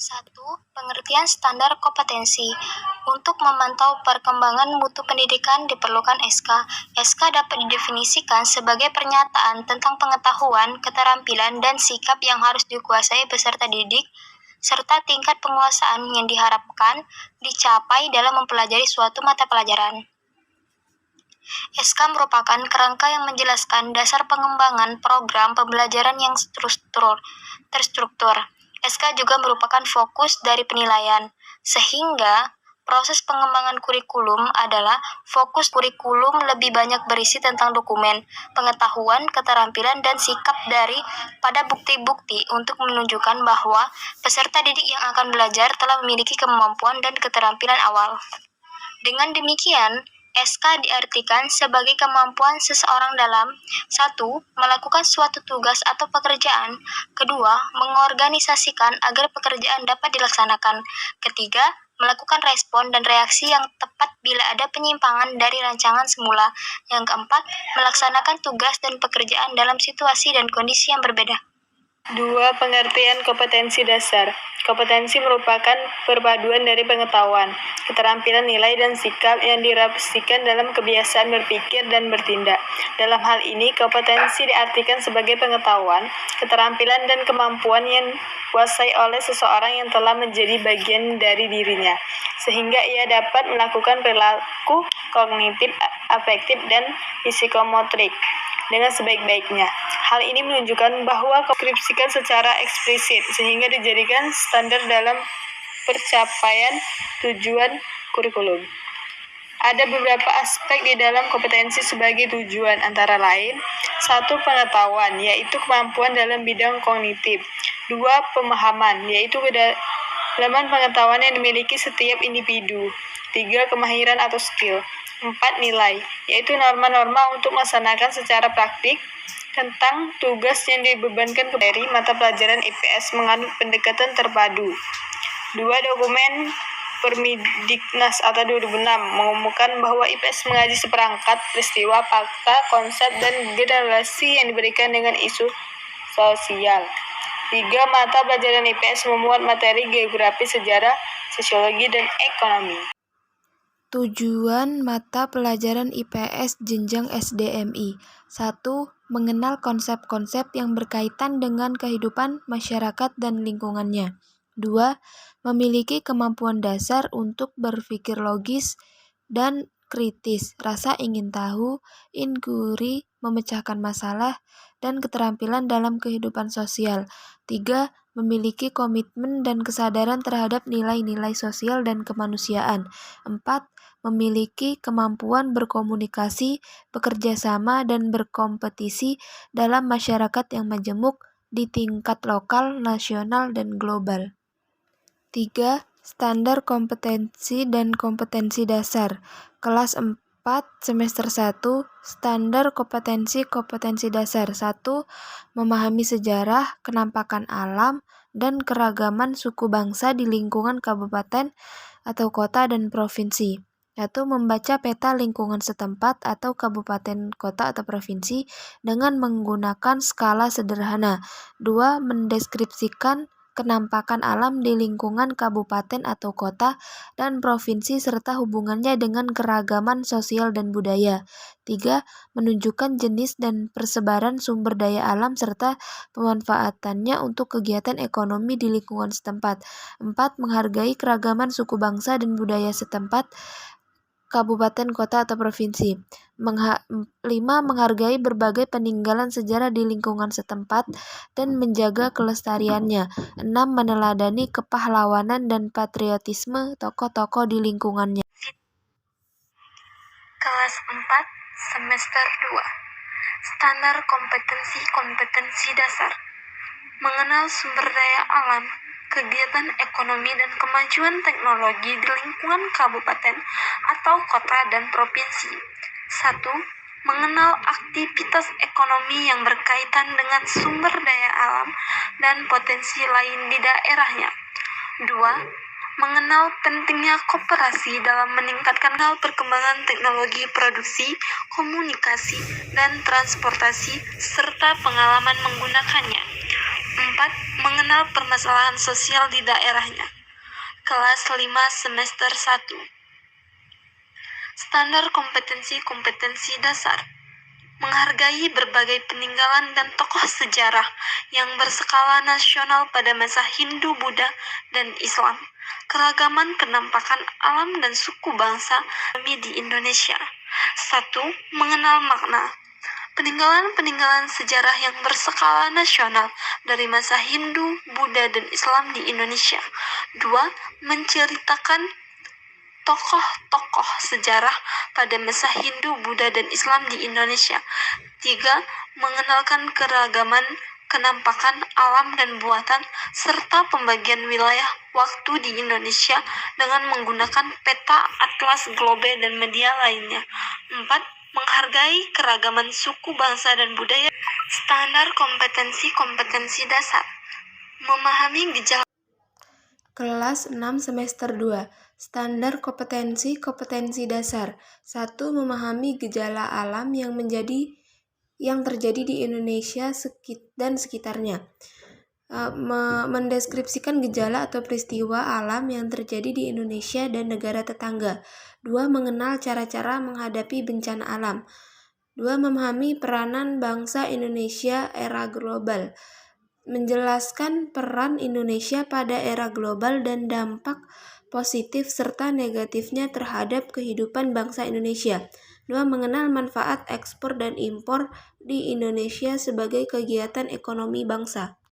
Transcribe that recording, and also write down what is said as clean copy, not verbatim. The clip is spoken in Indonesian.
1. Pengertian standar kompetensi. Untuk memantau perkembangan mutu pendidikan diperlukan SK. SK dapat didefinisikan sebagai pernyataan tentang pengetahuan, keterampilan, dan sikap yang harus dikuasai peserta didik, serta tingkat penguasaan yang diharapkan dicapai dalam mempelajari suatu mata pelajaran. SK merupakan kerangka yang menjelaskan dasar pengembangan program pembelajaran yang terstruktur. SK juga merupakan fokus dari penilaian, sehingga proses pengembangan kurikulum adalah fokus kurikulum lebih banyak berisi tentang dokumen, pengetahuan, keterampilan, dan sikap pada bukti-bukti untuk menunjukkan bahwa peserta didik yang akan belajar telah memiliki kemampuan dan keterampilan awal. Dengan demikian, SK diartikan sebagai kemampuan seseorang dalam 1. Melakukan suatu tugas atau pekerjaan. 2. Mengorganisasikan agar pekerjaan dapat dilaksanakan. 3. Melakukan respon dan reaksi yang tepat bila ada penyimpangan dari rancangan semula. Yang 4. Melaksanakan tugas dan pekerjaan dalam situasi dan kondisi yang berbeda. 2. Pengertian kompetensi dasar. Kompetensi merupakan perpaduan dari pengetahuan, keterampilan, nilai, dan sikap yang direfleksikan dalam kebiasaan berpikir dan bertindak. Dalam hal ini, kompetensi diartikan sebagai pengetahuan, keterampilan, dan kemampuan yang dikuasai oleh seseorang yang telah menjadi bagian dari dirinya, sehingga ia dapat melakukan perilaku kognitif, afektif, dan psikomotorik dengan sebaik-baiknya. Hal ini menunjukkan bahwa deskripsikan secara eksplisit sehingga dijadikan standar dalam pencapaian tujuan kurikulum. Ada beberapa aspek di dalam kompetensi sebagai tujuan, antara lain 1. Pengetahuan, yaitu kemampuan dalam bidang kognitif. 2. Pemahaman, yaitu kedalaman pengetahuan yang dimiliki setiap individu. 3. Kemahiran atau skill. 4. Nilai, yaitu norma-norma untuk melaksanakan secara praktik tentang tugas yang dibebankan dari mata pelajaran IPS menganut pendekatan terpadu. 2. Dokumen Permendiknas atau 2006 mengumumkan bahwa IPS mengaji seperangkat peristiwa, fakta, konsep, dan generasi yang diberikan dengan isu sosial. 3. Mata pelajaran IPS memuat materi geografi, sejarah, sosiologi, dan ekonomi. Tujuan mata pelajaran IPS jenjang SDMI. 1. Mengenal konsep-konsep yang berkaitan dengan kehidupan masyarakat dan lingkungannya. 2. Memiliki kemampuan dasar untuk berpikir logis dan kritis, rasa ingin tahu, inquiry, memecahkan masalah, dan keterampilan dalam kehidupan sosial. 3. Memiliki komitmen dan kesadaran terhadap nilai-nilai sosial dan kemanusiaan. 4. Memiliki kemampuan berkomunikasi, bekerja sama, dan berkompetisi dalam masyarakat yang majemuk di tingkat lokal, nasional, dan global. 3. Standar kompetensi dan kompetensi dasar. Kelas 4, semester 1, standar kompetensi dasar. 1. Memahami sejarah, kenampakan alam, dan keragaman suku bangsa di lingkungan kabupaten atau kota dan provinsi. 1. Membaca peta lingkungan setempat atau kabupaten, kota, atau provinsi dengan menggunakan skala sederhana. 2. Mendeskripsikan kenampakan alam di lingkungan kabupaten atau kota dan provinsi serta hubungannya dengan keragaman sosial dan budaya. 3. Menunjukkan jenis dan persebaran sumber daya alam serta pemanfaatannya untuk kegiatan ekonomi di lingkungan setempat. 4. Menghargai keragaman suku bangsa dan budaya setempat, kabupaten, kota, atau provinsi. 5. Menghargai berbagai peninggalan sejarah di lingkungan setempat dan menjaga kelestariannya. 6. Meneladani kepahlawanan dan patriotisme tokoh-tokoh di lingkungannya. Kelas 4, semester 2. Standar kompetensi dasar. Mengenal sumber daya alam, kegiatan ekonomi, dan kemajuan teknologi di lingkungan kabupaten atau kota dan provinsi. 1. Mengenal aktivitas ekonomi yang berkaitan dengan sumber daya alam dan potensi lain di daerahnya. 2. Mengenal pentingnya koperasi dalam meningkatkan perkembangan teknologi produksi, komunikasi, dan transportasi, serta pengalaman menggunakannya. Mengenal permasalahan sosial di daerahnya. Kelas 5 semester 1. Standar kompetensi dasar. Menghargai berbagai peninggalan dan tokoh sejarah yang berskala nasional pada masa Hindu, Buddha, dan Islam. Keragaman penampakan alam dan suku bangsa di Indonesia. 1. Mengenal makna. Peninggalan sejarah yang berskala nasional dari masa Hindu, Buddha, dan Islam di Indonesia. 2. Menceritakan tokoh-tokoh sejarah pada masa Hindu, Buddha, dan Islam di Indonesia. 3. Mengenalkan keragaman kenampakan alam dan buatan serta pembagian wilayah waktu di Indonesia dengan menggunakan peta, atlas, globe, dan media lainnya. 4. Menghargai keragaman suku, bangsa, dan budaya. Standar kompetensi dasar. Memahami gejala. Kelas 6 semester 2. Standar kompetensi dasar. 1. Memahami gejala alam yang terjadi di Indonesia dan sekitarnya. Mendeskripsikan gejala atau peristiwa alam yang terjadi di Indonesia dan negara tetangga. 2. Mengenal cara-cara menghadapi bencana alam. 2. Memahami peranan bangsa Indonesia era global. Menjelaskan peran Indonesia pada era global dan dampak positif serta negatifnya terhadap kehidupan bangsa Indonesia. 2. Mengenal manfaat ekspor dan impor di Indonesia sebagai kegiatan ekonomi bangsa.